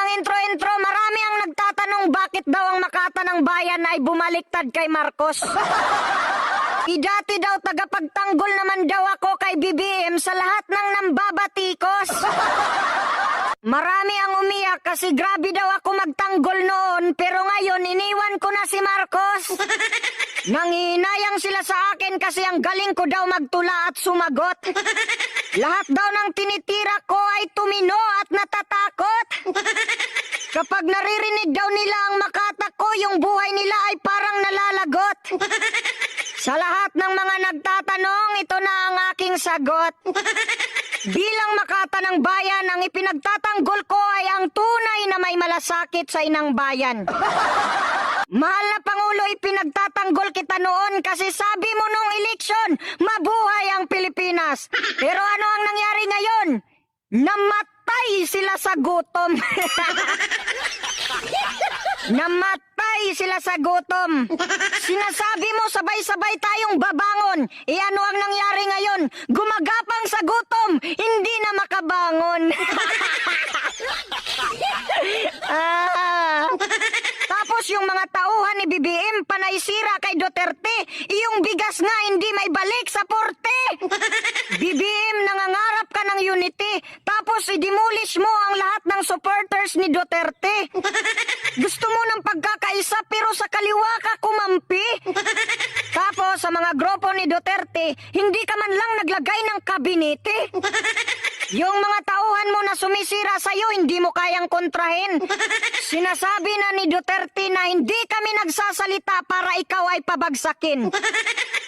ang intro-intro, marami ang nagtatanong bakit daw ang Makata ng Bayan ay bumaliktad kay Marcos. Dati daw tagapagtanggol naman daw ako kay BBM sa lahat ng nambabatikos. Marami ang umiyak kasi grabe daw ako magtanggol noon, pero ngayon iniwan ko na si Marcos. Nanginayang sila sa akin kasi ang galing ko daw magtula at sumagot. Lahat daw ng tinitira ko ay tumino at natatakot. Kapag naririnig daw nila ang Makata ko, yung buhay nila ay parang nalalagot. Sa lahat ng mga nagtatanong, ito na ang aking sagot. Bilang Makata ng Bayan, ang ipinagtatanggol ko ay ang tunay na may malasakit sa inang bayan. Mahal na Pangulo, ipinagtatanggol kita noon kasi sabi mo nung eleksyon, mabuhay ang Pilipinas. Pero ano ang nangyari ngayon? Namatay sila sa gutom. Namatay sila sa gutom. Sinasabi mo sabay-sabay tayong babangon. Ano ang nangyari ngayon? Gumagapang sa gutom, hindi na makabangon. Tapos yung mga tauhan ni BBM panay sira kay Duterte, yung bigas nga hindi may balik sa porte. BBM, nangangarap ka ng unity, tapos i-demolish mo ang lahat ng supporters ni Duterte. Gusto mo ng pagkakaisa pero sa kaliwa ka kumampi. Tapos sa mga grupo ni Duterte, hindi ka man lang naglagay ng kabinete. Yung mga tauhan mo na sumisira sa'yo, hindi mo kayang kontrahin. Sinasabi na ni Duterte na hindi kami nagsasalita para ikaw ay pabagsakin.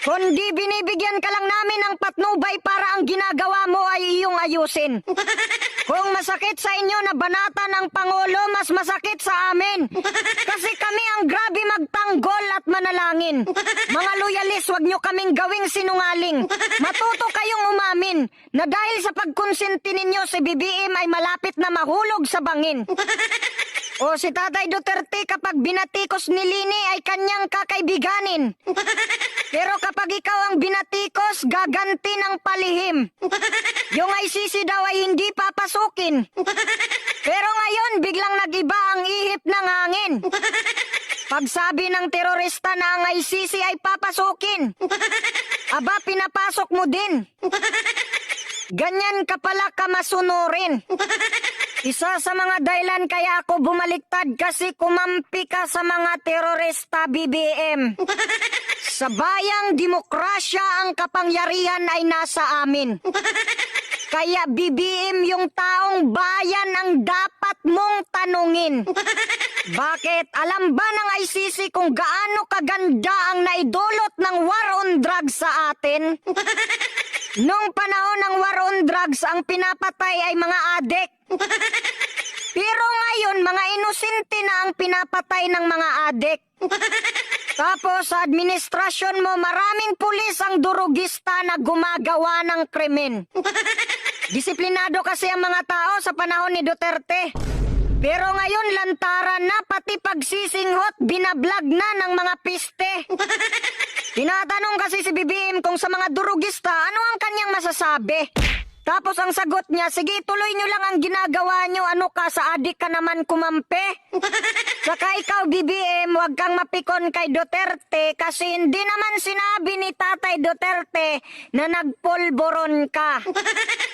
Kundi binibigyan ka lang namin ng patnubay para ang ginagawa mo ay iyong ayusin. Kung masakit sa inyo na banata ng Pangulo, mas masakit sa amin. Kasi kami ang grabe magtanggol at manalangin. Mga loyalis, wag nyo kaming gawing sinungaling. Matuto kayong umamin na dahil sa pagkonsinti ninyo si BBM ay malapit na mahulog sa bangin. O si Tatay Duterte kapag binatikos ni Lini ay kanyang kakaibiganin. Pero kapag ikaw ang binatikos, gaganti ng palihim. Yung ICC daw ay hindi papasukin. Pero ngayon, biglang nag-iba ang ihip ng hangin. Pagsabi ng terorista na ang ICC ay papasukin, aba, pinapasok mo din. Ganyan ka pala kamasunurin. Isa sa mga dahilan kaya ako bumaliktad kasi kumampi ka sa mga terorista, BBM. Sa bayang demokrasya ang kapangyarihan ay nasa amin. Kaya BBM, yung taong bayan ang dapat mong tanungin. Bakit? Alam ba ng ICC kung gaano kaganda ang naidulot ng war on drugs sa atin? Noong panahon ng war on drugs, ang pinapatay ay mga adik. Pero ngayon, mga inosente na ang pinapatay ng mga adik. Tapos sa administrasyon mo, maraming pulis ang durugista na gumagawa ng krimen. Disiplinado kasi ang mga tao sa panahon ni Duterte. Pero ngayon, lantaran na, pati pagsisinghot, binablog na ng mga piste. Tinatanong kasi si BBM kung sa mga durugista, ano ang kanyang masasabi? Tapos ang sagot niya, sige, tuloy nyo lang ang ginagawa nyo, ano ka, sa adik ka naman kumampi? Saka ikaw, BBM, huwag kang mapikon kay Duterte kasi hindi naman sinabi ni Tatay Duterte na nagpulboron ka.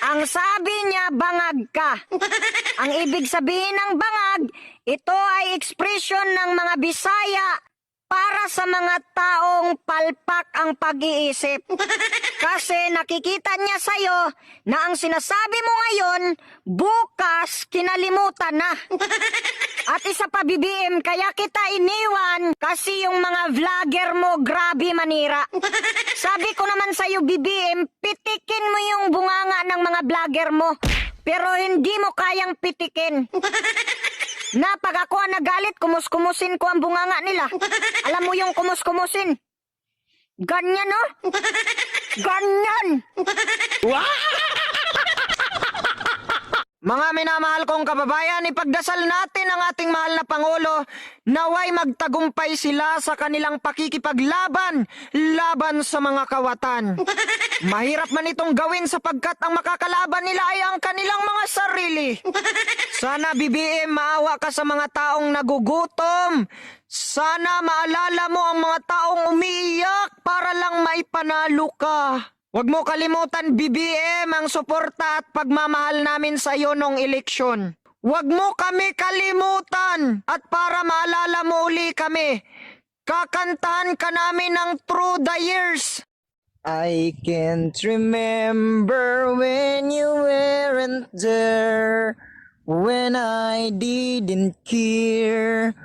Ang sabi niya, bangag ka. Ang ibig sabihin ng bangag, ito ay ekspresyon ng mga Bisaya para sa mga taong palpak ang pag-iisip. Kasi nakikita niya sa'yo na ang sinasabi mo ngayon, bukas kinalimutan na. At isa pa, BBM, kaya kita iniwan kasi yung mga vlogger mo grabe manira. Sabi ko naman sa'yo, BBM, pitikin mo yung bunganga ng mga vlogger mo. Pero hindi mo kayang pitikin. Na pag ako ang nagalit, kumus-kumusin ko ang bunganga nila. Alam mo yung kumus-kumusin? Ganyan, no? Ganyan! Mga minamahal kong kababayan, ipagdasal natin ang ating mahal na Pangulo naway magtagumpay sila sa kanilang pakikipaglaban laban sa mga kawatan. Mahirap man itong gawin sapagkat ang makakalaban nila ay ang kanilang mga sarili. Sana BBM maawa ka sa mga taong nagugutom. Sana maalala mo ang mga taong umiiyak para lang maipanalo ka. Huwag mo kalimutan, BBM, ang suporta at pagmamahal namin sa iyo nung eleksyon. Huwag mo kami kalimutan at para maalala mo uli kami, kakantahan ka namin ng Through the Years. I can't remember when you weren't there, when I didn't care.